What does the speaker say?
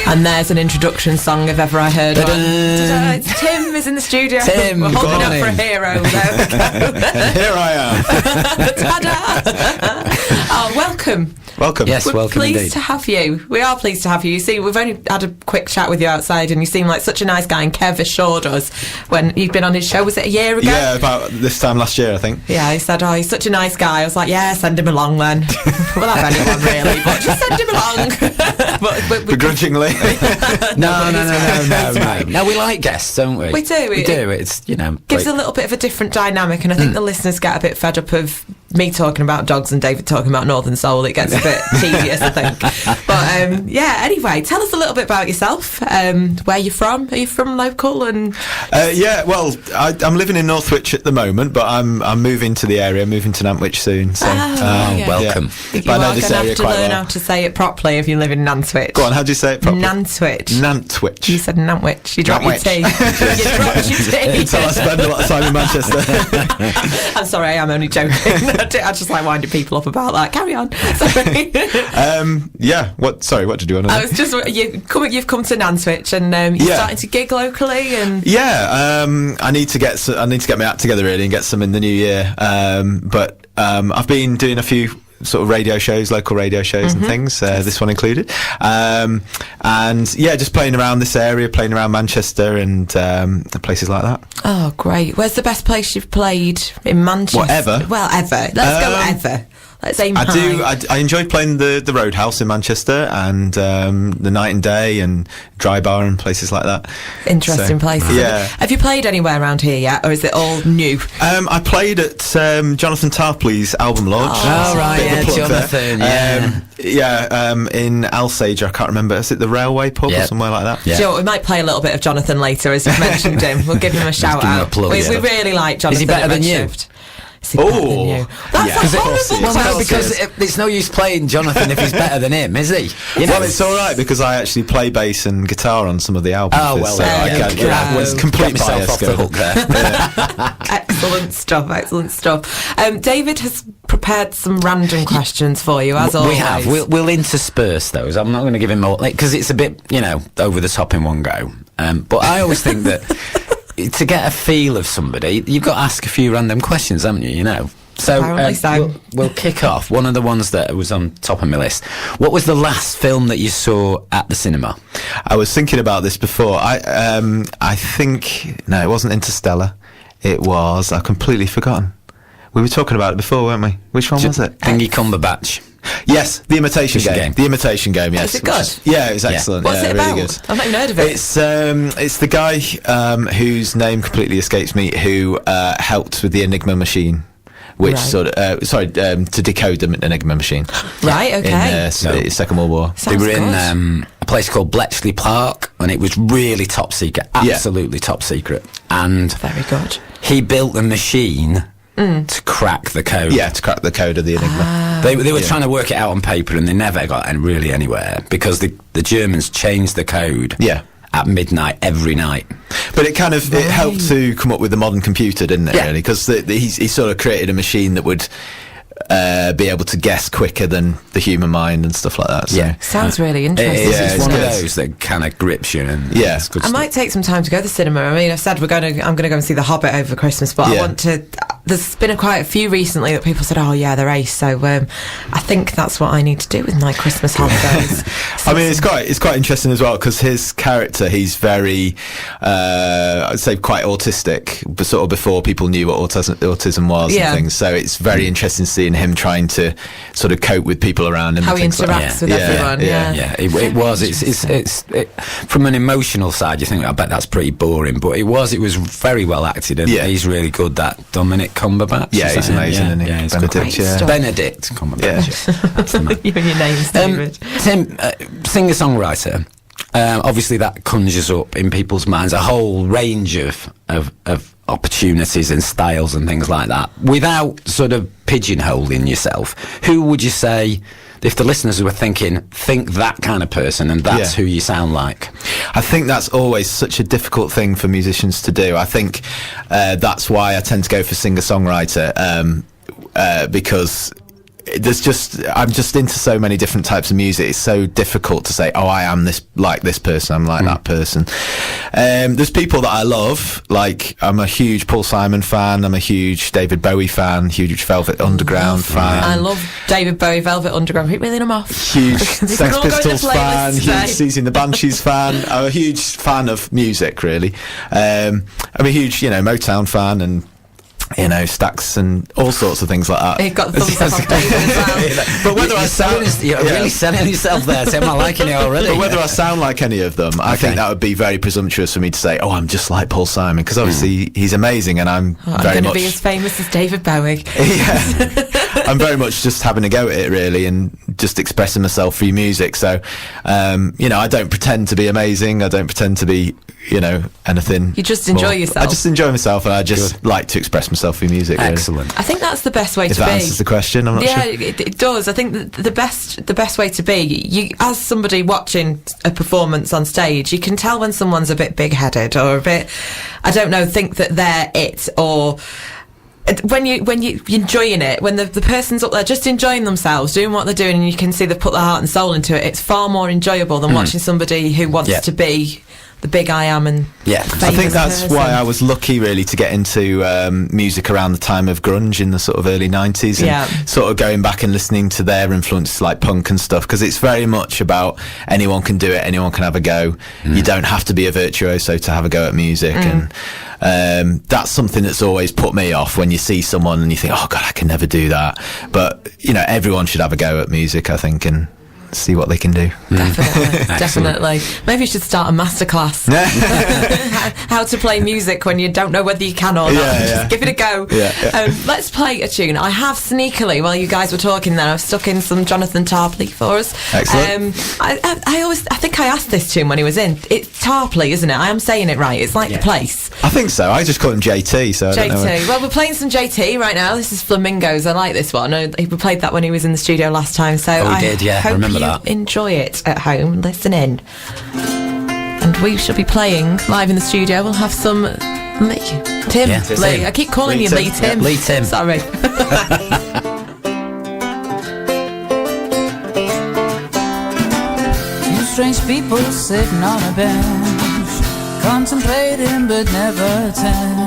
And there's an introduction song if ever I heard one. Ta-da. It's Tim is in the studio. Tim, we're holding up morning. for a hero. There we go. And here I am. Ta-da! Oh, welcome. Welcome. Yes, We're welcome pleased indeed. to have you. We are pleased to have you. You see, we've only had a quick chat with you outside, and you seem like such a nice guy. And Kev assured us when you've been on his show, was it a year ago? Yeah, about this time last year, I think. Yeah, he said, oh, he's such a nice guy. I was like, yeah, send him along then. We'll have anyone really, but just send him along. but Begrudgingly. No. No, we like guests, don't we? We do. We do. It's, gives a little bit of a different dynamic, and I think the listeners get a bit fed up of me talking about dogs and David talking about Northern Soul. It gets a bit tedious, I think. But yeah, anyway, tell us a little bit about yourself. Where you're from? Are you from local? And Yeah, well, I'm living in Northwich at the moment, but I'm moving to the area, moving to Nantwich soon. So, yeah. welcome. you But I know are this going to area have to quite learn well. how to say it properly if you live in Nantwich. Go on, how do you say it properly? Nantwich. Nantwich. You said Nantwich. You dropped your T. Nantwich. You dropped your T. Until I spend a lot of time in Manchester. I'm sorry, I am only joking. I just like winding people up about that. Carry on. Sorry. Yeah. What did you want to know? I was just you've come to Nantwich and you're starting to gig locally and Yeah, I need to get my act together really and get some in the new year. But I've been doing a few sort of radio shows, local radio shows and things. This one included, and yeah, just playing around this area, playing around Manchester and places like that. Oh, great. Where's the best place you've played in Manchester? Whatever. Well, ever. Let's go ever. Let's aim high. I enjoy playing the Roadhouse in Manchester and the Night and Day and Dry Bar and places like that. Interesting places. Yeah. Have you played anywhere around here yet, or is it all new? I played at Jonathan Tarpley's album launch. Oh, right, Bit of a yeah, plug Jonathan, there. In Alsager, I can't remember. Is it the Railway Pub or somewhere like that? Yeah. Do you know what, we might play a little bit of Jonathan later, as you've mentioned him. We'll give him a shout give him a out. plug, we yeah. really like Jonathan. Is he better at than you? Redshift. Is he better than you? That's a of course he horrible is. Well, no, question. because it's no use playing Jonathan if he's better than him, is he? Well, it's all right because I actually play bass and guitar on some of the albums. Oh, well, so I there can, you go. it's complete Got myself bias off the going. hook there. Excellent stuff, excellent stuff. David has prepared some random questions for you, as always. We have. We'll intersperse those. I'm not going to give him more, because it's a bit, over the top in one go. But I always think that to get a feel of somebody, you've got to ask a few random questions, haven't you? So, Apparently so. We'll kick off. One of the ones that was on top of my list. What was the last film that you saw at the cinema? I was thinking about this before. I think no, it wasn't Interstellar. It was. I've completely forgotten. We were talking about it before, weren't we? Which one was it? Thingy Cumberbatch. Yes, The Imitation Game. The Imitation Game. Yes. Is it good? Yeah, it was excellent. What's yeah, it really about? good. I've not even heard of it. It's the guy whose name completely escapes me who helped with the Enigma machine. Which Right. to decode the Enigma machine. Right, okay. In Second World War. Sounds They were good. in a place called Bletchley Park, and it was really top secret, absolutely top secret. And Very good. he built a machine to crack the code. Yeah, to crack the code of the Enigma. They were trying to work it out on paper, and they never got really anywhere because the Germans changed the code. Yeah. At midnight every night. But it kind of it helped to come up with the modern computer, didn't it? Yeah. Really, because he sort of created a machine that would be able to guess quicker than the human mind and stuff like that. So. Yeah. Sounds really interesting. It is. Yeah, It's it's one of good. those that kind of grips you. And Yeah. it's good I stuff. might take some time to go to the cinema. I mean, I've said I'm going to go and see The Hobbit over Christmas, but I Yeah. want to. There's been quite a few recently that people said, "Oh yeah, they're ace." So I think that's what I need to do with my Christmas holidays. I mean, it's quite interesting as well because his character, he's very, I'd say, quite autistic, but sort of before people knew what autism was Yeah. and things. So it's very interesting seeing him trying to sort of cope with people around him. How and he things like that. interacts with Yeah, everyone. yeah. Yeah. Yeah, it was. It's from an emotional side. You think, I bet that's pretty boring, but it was very well acted, and Yeah. he's really good. That Dominic Cumberbatch. Yeah, is he's that him? amazing, isn't he? Yeah, he's Benedict, good. Great yeah. stuff. Benedict Cumberbatch. That's the man. You and your names, David. Tim, singer-songwriter. Obviously, that conjures up in people's minds a whole range of opportunities and styles and things like that. Without sort of pigeonholing yourself, who would you say, if the listeners were think that kind of person and that's who you sound like? I think that's always such a difficult thing for musicians to do. I think that's why I tend to go for singer-songwriter because I'm just into so many different types of music. It's so difficult to say, I am this person, I'm like that person. There's people that I love, like I'm a huge Paul Simon fan, I'm a huge David Bowie fan, huge Velvet Underground fan. I love David Bowie, Velvet Underground. Keep reeling them off. Huge Sex Pistols fan, huge Siouxsie and the Banshees fan. I'm a huge fan of music, really. I'm a huge, Motown fan, and Stax and all sorts of things like that. You've got the thumbs up on David as well. But whether I sound, you're really selling yourself there. Tim, I'm liking it already. But whether I sound like any of them, I think that would be very presumptuous for me to say, I'm just like Paul Simon, because obviously he's amazing, and I'm going to be as famous as David Bowie. Yeah. I'm very much just having a go at it, really, and just expressing myself through music. So, I don't pretend to be amazing. I don't pretend to be, anything. You just enjoy yourself. I just enjoy myself, and I just like to express myself through music. Excellent. Really. I think that's the best way to be. If that answers the question, I'm not sure. Yeah, it does. I think the best way to be, you, as somebody watching a performance on stage, you can tell when someone's a bit big-headed or a bit, I don't know, think that they're it, or when you're enjoying it, when the person's up there just enjoying themselves, doing what they're doing, and you can see they've put their heart and soul into it, it's far more enjoyable than watching somebody who wants to be the big I am and I think that's why I was lucky, really, to get into music around the time of grunge in the sort of early 90s, and sort of going back and listening to their influences like punk and stuff, because it's very much about anyone can do it, anyone can have a go. You don't have to be a virtuoso to have a go at music, and that's something that's always put me off, when you see someone and you think, oh God, I can never do that. But everyone should have a go at music, I think, and see what they can do. Definitely. Maybe you should start a masterclass. How to play music when you don't know whether you can or not. Just give it a go. Let's play a tune. I have sneakily, while you guys were talking there, I've stuck in some Jonathan Tarpley for us. Excellent. I think I asked this to him when he was in. It's Tarpley, isn't it? I am saying it right. It's like the place. I think so. I just call him JT. So I don't know. Well, we're playing some JT right now. This is Flamingos. I like this one. We played that when he was in the studio last time. So we did, yeah. I remember that. Enjoy it at home. Listen in. And we shall be playing live in the studio. We'll have some Lee. Tim. Yeah, Lee. I keep calling you Lee Tim. Lee Tim. Sorry. Two strange people sitting on a bench, contemplating but never attend.